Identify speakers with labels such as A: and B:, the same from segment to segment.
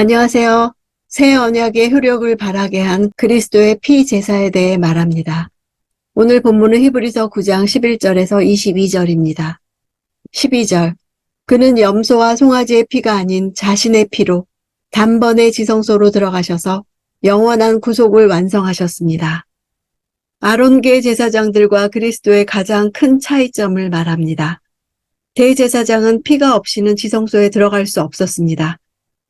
A: 안녕하세요. 새 언약의 효력을 발하게 한 그리스도의 피 제사에 대해 말합니다. 오늘 본문은 히브리서 9장 11절에서 22절입니다. 12절. 그는 염소와 송아지의 피가 아닌 자신의 피로 단번에 지성소로 들어가셔서 영원한 구속을 완성하셨습니다. 아론계 제사장들과 그리스도의 가장 큰 차이점을 말합니다. 대제사장은 피가 없이는 지성소에 들어갈 수 없었습니다.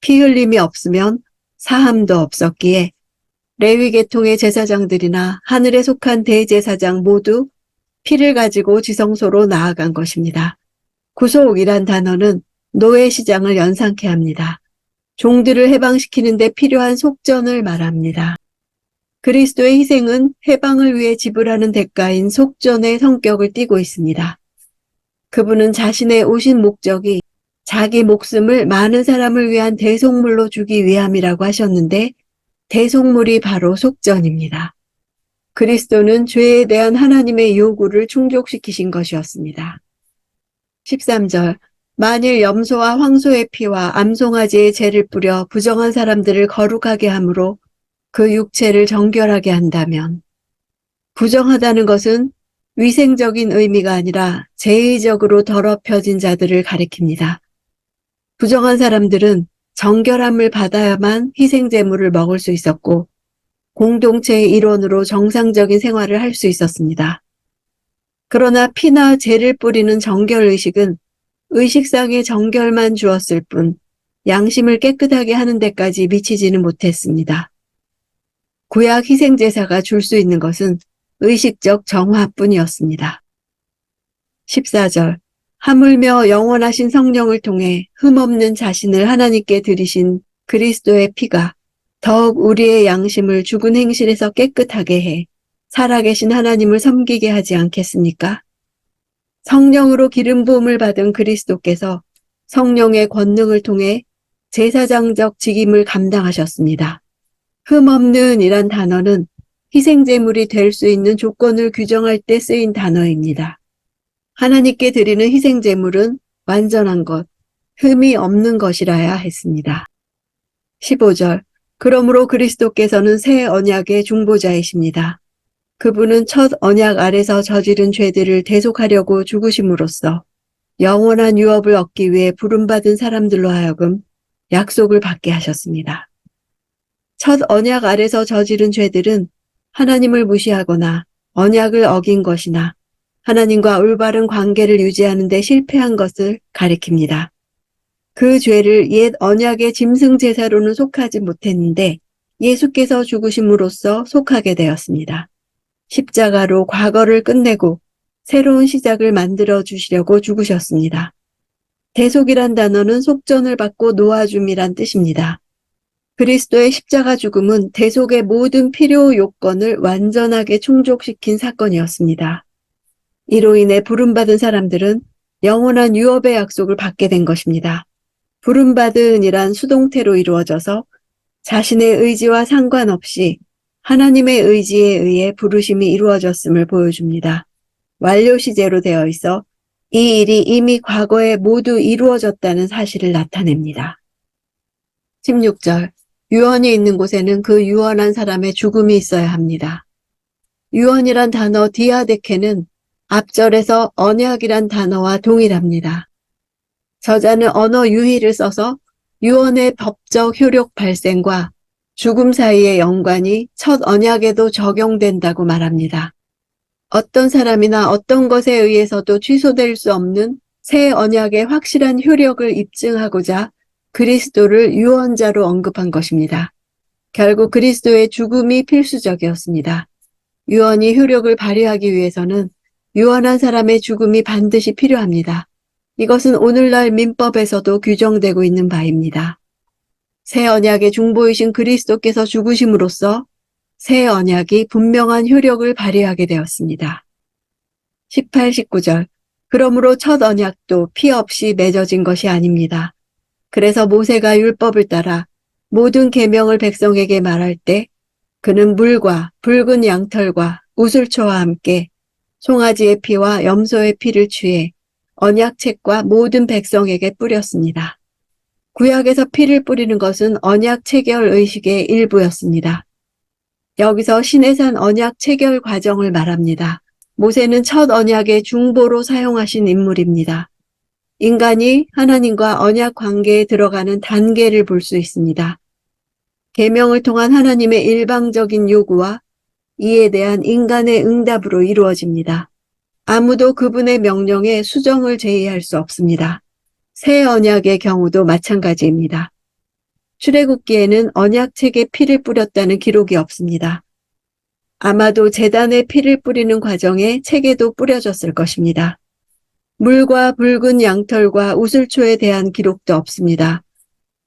A: 피 흘림이 없으면 사함도 없었기에 레위 계통의 제사장들이나 하늘에 속한 대제사장 모두 피를 가지고 지성소로 나아간 것입니다. 구속이란 단어는 노예 시장을 연상케 합니다. 종들을 해방시키는 데 필요한 속전을 말합니다. 그리스도의 희생은 해방을 위해 지불하는 대가인 속전의 성격을 띠고 있습니다. 그분은 자신의 오신 목적이 자기 목숨을 많은 사람을 위한 대속물로 주기 위함이라고 하셨는데 대속물이 바로 속전입니다. 그리스도는 죄에 대한 하나님의 요구를 충족시키신 것이었습니다. 13절. 만일 염소와 황소의 피와 암송아지의 죄를 뿌려 부정한 사람들을 거룩하게 함으로 그 육체를 정결하게 한다면, 부정하다는 것은 위생적인 의미가 아니라 제의적으로 더럽혀진 자들을 가리킵니다. 부정한 사람들은 정결함을 받아야만 희생제물을 먹을 수 있었고 공동체의 일원으로 정상적인 생활을 할 수 있었습니다. 그러나 피나 죄를 뿌리는 정결의식은 의식상의 정결만 주었을 뿐 양심을 깨끗하게 하는 데까지 미치지는 못했습니다. 구약 희생제사가 줄 수 있는 것은 의식적 정화뿐이었습니다. 14절. 하물며 영원하신 성령을 통해 흠없는 자신을 하나님께 드리신 그리스도의 피가 더욱 우리의 양심을 죽은 행실에서 깨끗하게 해 살아계신 하나님을 섬기게 하지 않겠습니까? 성령으로 기름 부음을 받은 그리스도께서 성령의 권능을 통해 제사장적 직임을 감당하셨습니다. 흠없는 이란 단어는 희생제물이 될 수 있는 조건을 규정할 때 쓰인 단어입니다. 하나님께 드리는 희생제물은 완전한 것, 흠이 없는 것이라야 했습니다. 15절. 그러므로 그리스도께서는 새 언약의 중보자이십니다. 그분은 첫 언약 아래서 저지른 죄들을 대속하려고 죽으심으로써 영원한 유업을 얻기 위해 부름받은 사람들로 하여금 약속을 받게 하셨습니다. 첫 언약 아래서 저지른 죄들은 하나님을 무시하거나 언약을 어긴 것이나 하나님과 올바른 관계를 유지하는 데 실패한 것을 가리킵니다. 그 죄를 옛 언약의 짐승 제사로는 속하지 못했는데 예수께서 죽으심으로써 속하게 되었습니다. 십자가로 과거를 끝내고 새로운 시작을 만들어 주시려고 죽으셨습니다. 대속이란 단어는 속전을 받고 놓아줌이란 뜻입니다. 그리스도의 십자가 죽음은 대속의 모든 필요 요건을 완전하게 충족시킨 사건이었습니다. 이로 인해 부름받은 사람들은 영원한 유업의 약속을 받게 된 것입니다. 부름받은이란 수동태로 이루어져서 자신의 의지와 상관없이 하나님의 의지에 의해 부르심이 이루어졌음을 보여줍니다. 완료 시제로 되어 있어 이 일이 이미 과거에 모두 이루어졌다는 사실을 나타냅니다. 16절. 유언이 있는 곳에는 그 유언한 사람의 죽음이 있어야 합니다. 유언이란 단어 디아데케는 앞절에서 언약이란 단어와 동일합니다. 저자는 언어 유희를 써서 유언의 법적 효력 발생과 죽음 사이의 연관이 첫 언약에도 적용된다고 말합니다. 어떤 사람이나 어떤 것에 의해서도 취소될 수 없는 새 언약의 확실한 효력을 입증하고자 그리스도를 유언자로 언급한 것입니다. 결국 그리스도의 죽음이 필수적이었습니다. 유언이 효력을 발휘하기 위해서는 유언한 사람의 죽음이 반드시 필요합니다. 이것은 오늘날 민법에서도 규정되고 있는 바입니다. 새 언약의 중보이신 그리스도께서 죽으심으로써 새 언약이 분명한 효력을 발휘하게 되었습니다. 18, 19절. 그러므로 첫 언약도 피 없이 맺어진 것이 아닙니다. 그래서 모세가 율법을 따라 모든 계명을 백성에게 말할 때 그는 물과 붉은 양털과 우슬초와 함께 송아지의 피와 염소의 피를 취해 언약책과 모든 백성에게 뿌렸습니다. 구약에서 피를 뿌리는 것은 언약 체결 의식의 일부였습니다. 여기서 시내산 언약 체결 과정을 말합니다. 모세는 첫 언약의 중보로 사용하신 인물입니다. 인간이 하나님과 언약 관계에 들어가는 단계를 볼 수 있습니다. 계명을 통한 하나님의 일방적인 요구와 이에 대한 인간의 응답으로 이루어집니다. 아무도 그분의 명령에 수정을 제의할 수 없습니다. 새 언약의 경우도 마찬가지입니다. 출애굽기에는 언약책에 피를 뿌렸다는 기록이 없습니다. 아마도 제단에 피를 뿌리는 과정에 책에도 뿌려졌을 것입니다. 물과 붉은 양털과 우슬초에 대한 기록도 없습니다.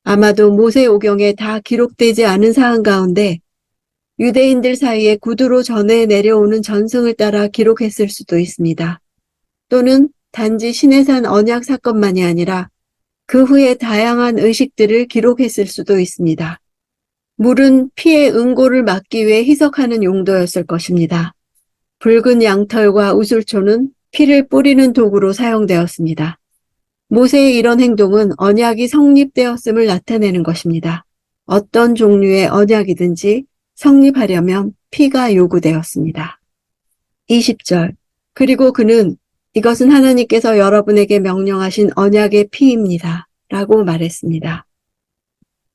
A: 아마도 모세오경에 다 기록되지 않은 사항 가운데 유대인들 사이에 구두로 전해 내려오는 전승을 따라 기록했을 수도 있습니다. 또는 단지 시내산 언약 사건만이 아니라 그 후에 다양한 의식들을 기록했을 수도 있습니다. 물은 피의 응고를 막기 위해 희석하는 용도였을 것입니다. 붉은 양털과 우슬초는 피를 뿌리는 도구로 사용되었습니다. 모세의 이런 행동은 언약이 성립되었음을 나타내는 것입니다. 어떤 종류의 언약이든지 성립하려면 피가 요구되었습니다. 20절. 그리고 그는 이것은 하나님께서 여러분에게 명령하신 언약의 피입니다. 라고 말했습니다.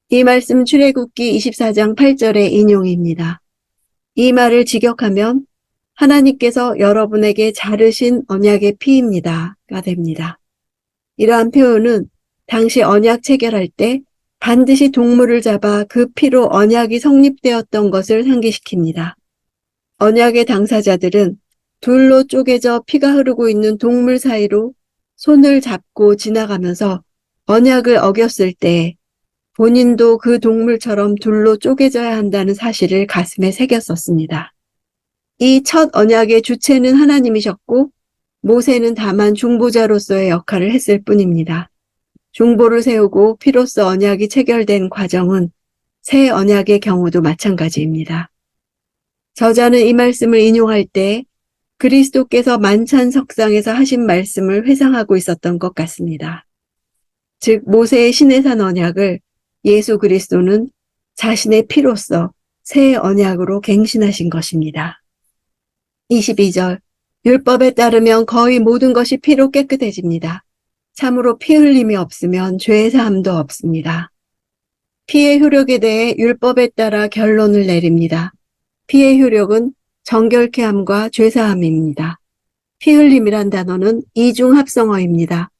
A: 이 말씀 출애굽기 24장 8절의 인용입니다. 이 말을 직역하면 하나님께서 여러분에게 자르신 언약의 피입니다가 됩니다. 이러한 표현은 당시 언약 체결할 때 반드시 동물을 잡아 그 피로 언약이 성립되었던 것을 상기시킵니다. 언약의 당사자들은 둘로 쪼개져 피가 흐르고 있는 동물 사이로 손을 잡고 지나가면서 언약을 어겼을 때 본인도 그 동물처럼 둘로 쪼개져야 한다는 사실을 가슴에 새겼었습니다. 이 첫 언약의 주체는 하나님이셨고 모세는 다만 중보자로서의 역할을 했을 뿐입니다. 중보를 세우고 피로써 언약이 체결된 과정은 새 언약의 경우도 마찬가지입니다. 저자는 이 말씀을 인용할 때 그리스도께서 만찬석상에서 하신 말씀을 회상하고 있었던 것 같습니다. 즉 모세의 시내산 언약을 예수 그리스도는 자신의 피로써 새 언약으로 갱신하신 것입니다. 22절. 율법에 따르면 거의 모든 것이 피로 깨끗해집니다. 참으로 피 흘림이 없으면 죄 사함도 없습니다. 피의 효력에 대해 율법에 따라 결론을 내립니다. 피의 효력은 정결케 함과 죄 사함입니다. 피 흘림이란 단어는 이중 합성어입니다.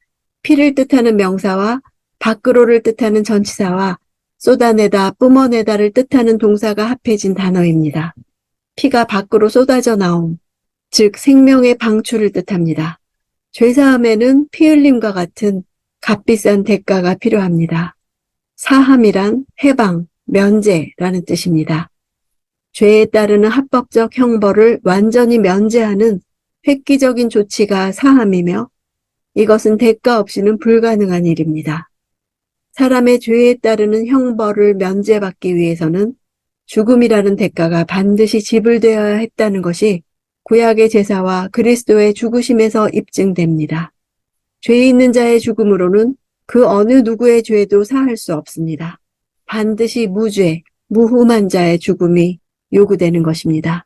A: 피를 뜻하는 명사와 밖으로를 뜻하는 전치사와 쏟아내다, 뿜어내다를 뜻하는 동사가 합해진 단어입니다. 피가 밖으로 쏟아져 나옴, 즉 생명의 방출을 뜻합니다. 죄사함에는 피 흘림과 같은 값비싼 대가가 필요합니다. 사함이란 해방, 면제라는 뜻입니다. 죄에 따르는 합법적 형벌을 완전히 면제하는 획기적인 조치가 사함이며 이것은 대가 없이는 불가능한 일입니다. 사람의 죄에 따르는 형벌을 면제받기 위해서는 죽음이라는 대가가 반드시 지불되어야 했다는 것이 구약의 제사와 그리스도의 죽으심에서 입증됩니다. 죄 있는 자의 죽음으로는 그 어느 누구의 죄도 사할 수 없습니다. 반드시 무죄, 무흠한 자의 죽음이 요구되는 것입니다.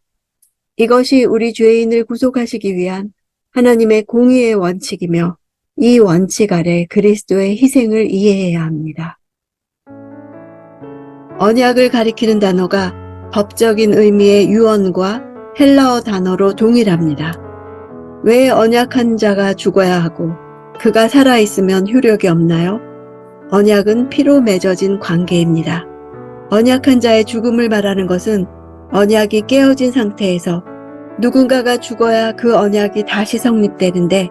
A: 이것이 우리 죄인을 구속하시기 위한 하나님의 공의의 원칙이며 이 원칙 아래 그리스도의 희생을 이해해야 합니다. 언약을 가리키는 단어가 법적인 의미의 유언과 헬라어 단어로 동일합니다. 왜 언약한 자가 죽어야 하고 그가 살아있으면 효력이 없나요? 언약은 피로 맺어진 관계입니다. 언약한 자의 죽음을 말하는 것은 언약이 깨어진 상태에서 누군가가 죽어야 그 언약이 다시 성립되는데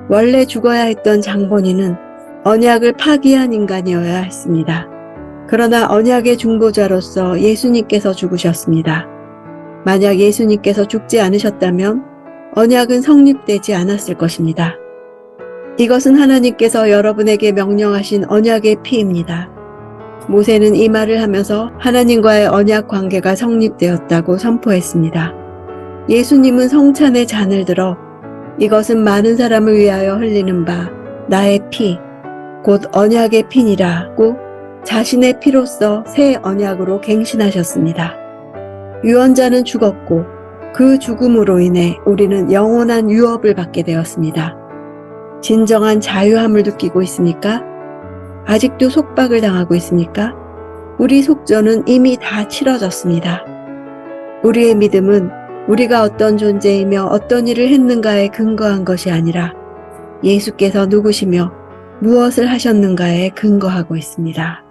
A: 원래 죽어야 했던 장본인은 언약을 파기한 인간이어야 했습니다. 그러나 언약의 중보자로서 예수님께서 죽으셨습니다. 만약 예수님께서 죽지 않으셨다면 언약은 성립되지 않았을 것입니다. 이것은 하나님께서 여러분에게 명령하신 언약의 피입니다. 모세는 이 말을 하면서 하나님과의 언약 관계가 성립되었다고 선포했습니다. 예수님은 성찬의 잔을 들어 이것은 많은 사람을 위하여 흘리는 바 나의 피, 곧 언약의 피니라고 자신의 피로써 새 언약으로 갱신하셨습니다. 유언자는 죽었고 그 죽음으로 인해 우리는 영원한 유업을 받게 되었습니다. 진정한 자유함을 느끼고 있습니까? 아직도 속박을 당하고 있습니까? 우리 속전은 이미 다 치러졌습니다. 우리의 믿음은 우리가 어떤 존재이며 어떤 일을 했는가에 근거한 것이 아니라 예수께서 누구시며 무엇을 하셨는가에 근거하고 있습니다.